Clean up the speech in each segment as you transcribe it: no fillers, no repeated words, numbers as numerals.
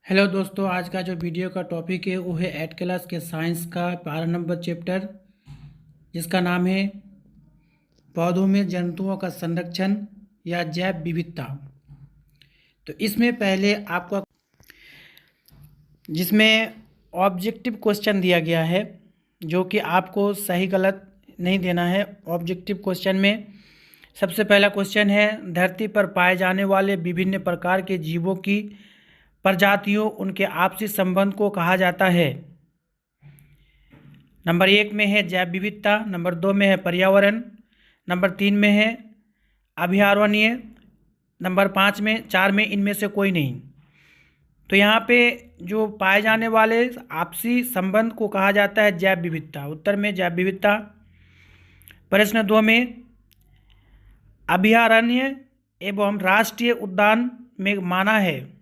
Hello दोस्तों, आज का जो वीडियो का टॉपिक है वो है 8 क्लास के साइंस का 12 नंबर चैप्टर, जिसका नाम है पौधों में जंतुओं का संरक्षण या जैव विविधता। तो इसमें पहले आपका जिसमें ऑब्जेक्टिव क्वेश्चन दिया गया है, जो कि आपको सही गलत नहीं देना है। ऑब्जेक्टिव क्वेश्चन में सबसे पहला क्वेश्चन है, धरती पर पाए जाने वाले विभिन्न प्रकार के जीवों की प्रजातियों उनके आपसी संबंध को कहा जाता है। नंबर 1 में है जैव विविधता, नंबर 2 में है पर्यावरण, नंबर 3 में है अभयारण्य, नंबर 5 में 4 में इनमें से कोई नहीं। तो यहाँ पे जो पाए जाने वाले आपसी संबंध को कहा जाता है जैव विविधता। उत्तर में जैव विविधता। प्रश्न 2 में अभयारण्य एवं राष्ट्रीय उद्यान में माना है।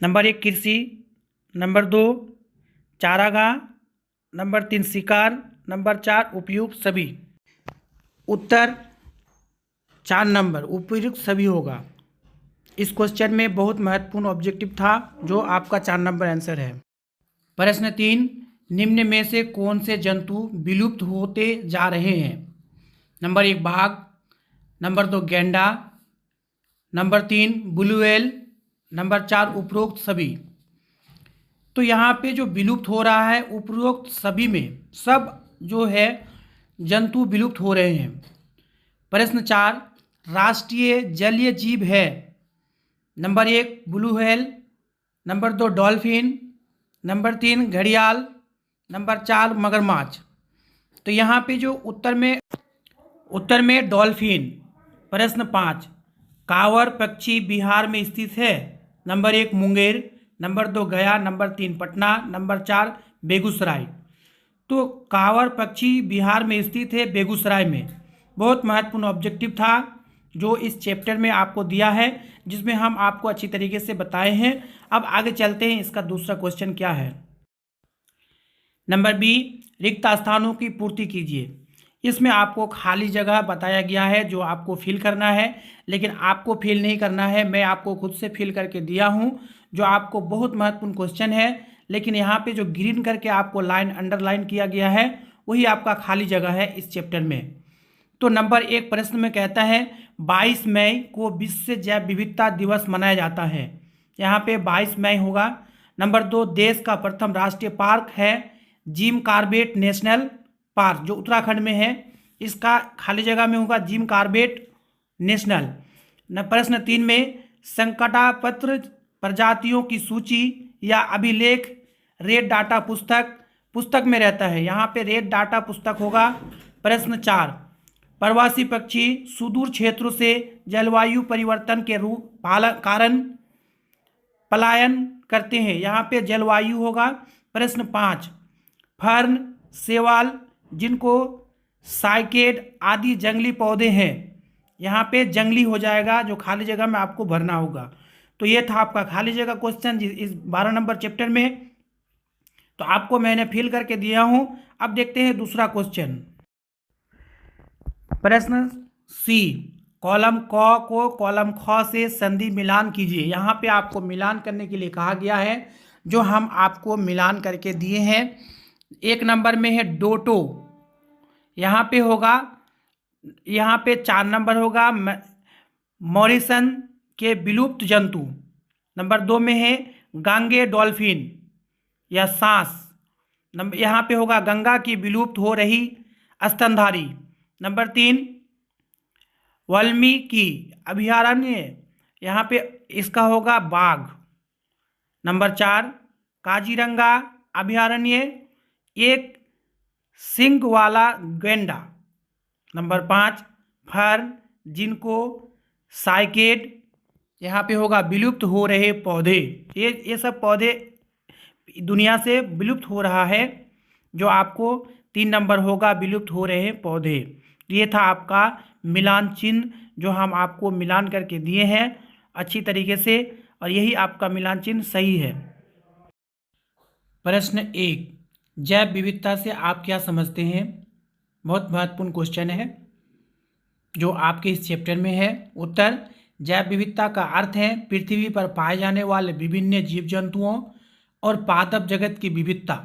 नंबर 1 कृषि, नंबर 2 चारागाह, नंबर 3 शिकार, नंबर 4 उपयुक्त सभी। उत्तर 4 नंबर उपयुक्त सभी होगा। इस क्वेश्चन में बहुत महत्वपूर्ण ऑब्जेक्टिव था, जो आपका 4 नंबर आंसर है। प्रश्न 3, निम्न में से कौन से जंतु विलुप्त होते जा रहे हैं। नंबर 1 बाघ, नंबर 2 गैंडा, नंबर 3 ब्लू व्हेल, नंबर 4 उपरोक्त सभी। तो यहाँ पे जो विलुप्त हो रहा है उपरोक्त सभी में सब जो है जंतु विलुप्त हो रहे हैं। प्रश्न 4, राष्ट्रीय जलीय जीव है। Number 1 blue whale, number 2 dolphin, number 3 घड़ियाल, नंबर 4 मगरमच्छ। तो यहाँ पे जो उत्तर में डॉल्फिन। प्रश्न 5, कांवर पक्षी बिहार में स्थित है। नंबर 1 मुंगेर, नंबर 2 गया, नंबर 3 पटना, नंबर 4 बेगूसराय। तो कांवर पक्षी बिहार में स्थित है, बेगूसराय में। बहुत महत्वपूर्ण ऑब्जेक्टिव था जो इस चैप्टर में आपको दिया है, जिसमें हम आपको अच्छी तरीके से बताए हैं। अब आगे चलते हैं, इसका दूसरा क्वेश्चन क्या है। नंबर बी, रिक्त स्थानों की पूर्ति कीजिए। इसमें आपको खाली जगह बताया गया है जो आपको फिल करना है, लेकिन आपको फिल नहीं करना है, मैं आपको खुद से फिल करके दिया हूं, जो आपको बहुत महत्वपूर्ण क्वेश्चन है। लेकिन यहाँ पे जो ग्रीन करके आपको लाइन अंडरलाइन किया गया है वही आपका खाली जगह है इस चैप्टर में। तो नंबर 1 प्रश्न में कहता है 22 मई को विश्व जैव विविधता दिवस मनाया जाता है। यहाँ पे 22 मई होगा। नंबर 2, देश का प्रथम राष्ट्रीय पार्क है जिम कॉर्बेट नेशनल पार्क, जो उत्तराखंड में है। इसका खाली जगह में होगा जिम कॉर्बेट नेशनल। प्रश्न 3 में संकटापत्र प्रजातियों की सूची या अभिलेख रेड डाटा पुस्तक में रहता है। यहाँ पे रेड डाटा पुस्तक होगा। प्रश्न 4, प्रवासी पक्षी सुदूर क्षेत्रों से जलवायु परिवर्तन के कारण पलायन करते हैं। यहाँ पे जलवायु होगा। प्रश्न 5, फर्न, शैवाल, जिनको साइकेड आदि जंगली पौधे हैं। यहाँ पे जंगली हो जाएगा, जो खाली जगह में आपको भरना होगा। तो ये था आपका खाली जगह क्वेश्चन इस 12 नंबर चैप्टर में। तो आपको मैंने फिल करके दिया हूँ। अब देखते हैं दूसरा क्वेश्चन। प्रश्न सी, कॉलम क को कॉलम ख से संधि मिलान कीजिए। यहाँ पे आपको मिलान करने के लिए कहा गया है, जो हम आपको मिलान करके दिए हैं। 1 नंबर में है डोटो, यहाँ पे होगा, यहाँ पे 4 नंबर होगा मॉरिसन के विलुप्त जंतु। नंबर 2 में है गांगे डॉल्फिन या सांस। नंबर यहाँ पे होगा गंगा की विलुप्त हो रही स्तनधारी। नंबर 3 वाल्मीकि अभयारण्य, यहाँ पे इसका होगा बाघ। नंबर 4 काजीरंगा अभयारण्य, एक सिंग वाला गैंडा। नंबर 5 फर्न, जिनको साइकेड, यहाँ पे होगा विलुप्त हो रहे पौधे। ये सब पौधे दुनिया से विलुप्त हो रहा है, जो आपको 3 नंबर होगा विलुप्त हो रहे पौधे। ये था आपका मिलान चिन्ह, जो हम आपको मिलान करके दिए हैं अच्छी तरीके से, और यही आपका मिलान चिन्ह सही है। प्रश्न 1, जैव विविधता से आप क्या समझते हैं। बहुत महत्वपूर्ण क्वेश्चन है जो आपके इस चैप्टर में है। उत्तर, जैव विविधता का अर्थ है पृथ्वी पर पाए जाने वाले विभिन्न जीव जंतुओं और पादप जगत की विविधता,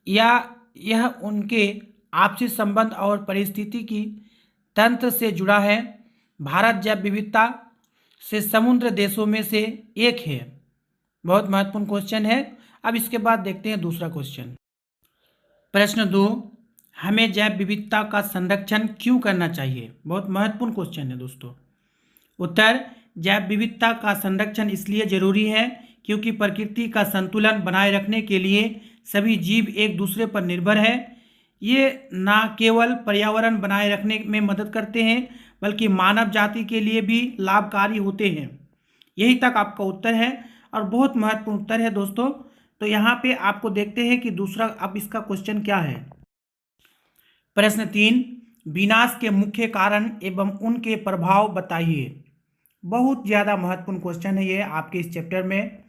या यह उनके आपसी संबंध और पारिस्थितिकी तंत्र से जुड़ा है। भारत जैव विविधता से समुद्र देशों में से एक है। बहुत महत्वपूर्ण क्वेश्चन है। अब इसके बाद देखते हैं दूसरा क्वेश्चन। प्रश्न 2, हमें जैव विविधता का संरक्षण क्यों करना चाहिए? बहुत महत्वपूर्ण क्वेश्चन है दोस्तों। उत्तर, जैव विविधता का संरक्षण इसलिए जरूरी है क्योंकि प्रकृति का संतुलन बनाए रखने के लिए सभी जीव एक दूसरे पर निर्भर है। ये न केवल पर्यावरण बनाए रखने में मदद करते हैं बल्कि मानव जाति के लिए भी लाभकारी होते हैं। यही तक आपका उत्तर है और बहुत महत्वपूर्ण उत्तर है दोस्तों। तो यहाँ पे आपको देखते हैं कि दूसरा अब इसका क्वेश्चन क्या है। प्रश्न 3, विनाश के मुख्य कारण एवं उनके प्रभाव बताइए। बहुत ज़्यादा महत्वपूर्ण क्वेश्चन है ये आपके इस चैप्टर में।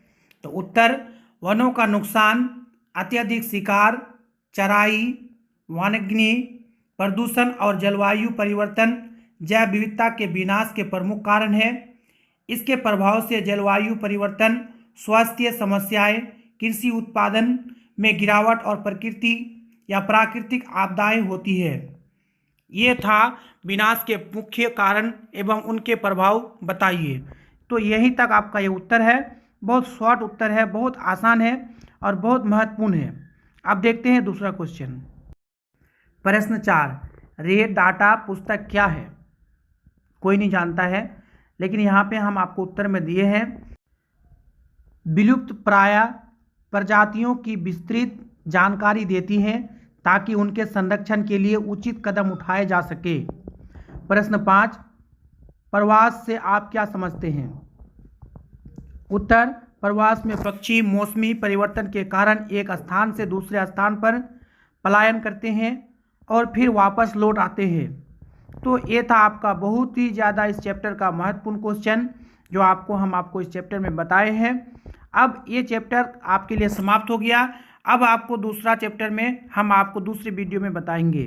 तो उत्तर, वनों का नुकसान, अत्यधिक शिकार, चराई, वन्यग्नि प्रदूषण और जलवायु परिवर्तन जैव विविधता के विनाश के प्रमुख कारण है। इसके प्रभाव से जलवायु परिवर्तन, स्वास्थ्य समस्याएं, कृषि उत्पादन में गिरावट और प्रकृति या प्राकृतिक आपदाएं होती है। ये था विनाश के मुख्य कारण एवं उनके प्रभाव बताइए। तो यही तक आपका ये उत्तर है। बहुत शॉर्ट उत्तर है, बहुत आसान है और बहुत महत्वपूर्ण है। अब देखते हैं दूसरा क्वेश्चन। प्रश्न 4, रेड डाटा पुस्तक क्या है? कोई नहीं जानता है, लेकिन यहाँ पे हम आपको उत्तर में दिए हैं। विलुप्त प्राय प्रजातियों की विस्तृत जानकारी देती हैं ताकि उनके संरक्षण के लिए उचित कदम उठाए जा सके। प्रश्न 5, प्रवास से आप क्या समझते हैं? उत्तर, प्रवास में पक्षी मौसमी परिवर्तन के कारण एक स्थान से दूसरे स्थान पर पलायन करते हैं और फिर वापस लौट आते हैं। तो ये था आपका बहुत ही ज़्यादा इस चैप्टर का महत्वपूर्ण क्वेश्चन जो हम आपको इस चैप्टर में बताए हैं। अब ये चैप्टर आपके लिए समाप्त हो गया। अब आपको दूसरा चैप्टर में हम आपको दूसरी वीडियो में बताएंगे।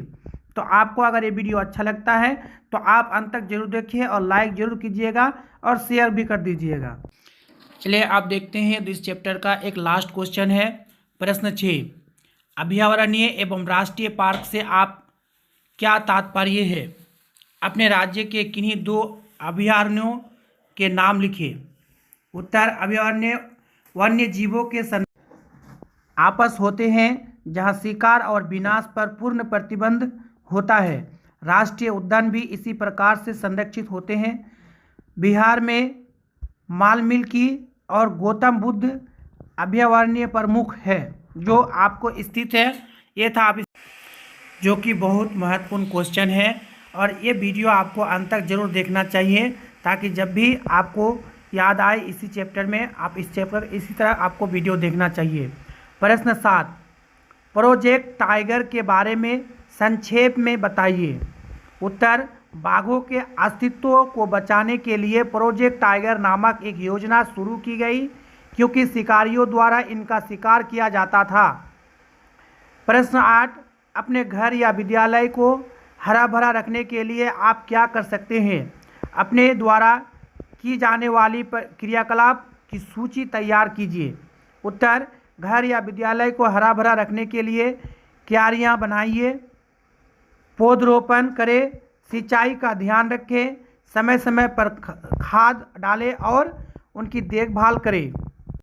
तो आपको अगर ये वीडियो अच्छा लगता है तो आप अंत तक जरूर देखिए और लाइक जरूर कीजिएगा और शेयर भी कर दीजिएगा। चलिए आप देखते हैं इस चैप्टर का एक लास्ट क्वेश्चन है। प्रश्न 6, अभयारण्य एवं राष्ट्रीय पार्क से आप क्या तात्पर्य है? अपने राज्य के किन्हीं 2 अभयारण्यों के नाम लिखिए। उत्तर, अभयारण्य वन्य जीवों के आपस होते हैं जहां शिकार और विनाश पर पूर्ण प्रतिबंध होता है। राष्ट्रीय उद्यान भी इसी प्रकार से संरक्षित होते हैं। बिहार में वाल्मीकि और गौतम बुद्ध अभयारण्य प्रमुख है जो आपको स्थित है। ये था आप जो कि बहुत महत्वपूर्ण क्वेश्चन है और ये वीडियो आपको अंत तक जरूर देखना चाहिए ताकि जब भी आपको याद आए इसी चैप्टर में आप इस चैप्टर इसी तरह आपको वीडियो देखना चाहिए। प्रश्न 7, प्रोजेक्ट टाइगर के बारे में संक्षेप में बताइए। उत्तर, बाघों के अस्तित्व को बचाने के लिए प्रोजेक्ट टाइगर नामक एक योजना शुरू की गई क्योंकि शिकारियों द्वारा इनका शिकार किया जाता था। प्रश्न 8, अपने घर या विद्यालय को हरा भरा रखने के लिए आप क्या कर सकते हैं? अपने द्वारा की जाने वाली क्रियाकलाप की सूची तैयार कीजिए। उत्तर, घर या विद्यालय को हरा भरा रखने के लिए क्यारियां बनाइए, पौधरोपण करें, सिंचाई का ध्यान रखें, समय समय पर खाद डालें और उनकी देखभाल करें।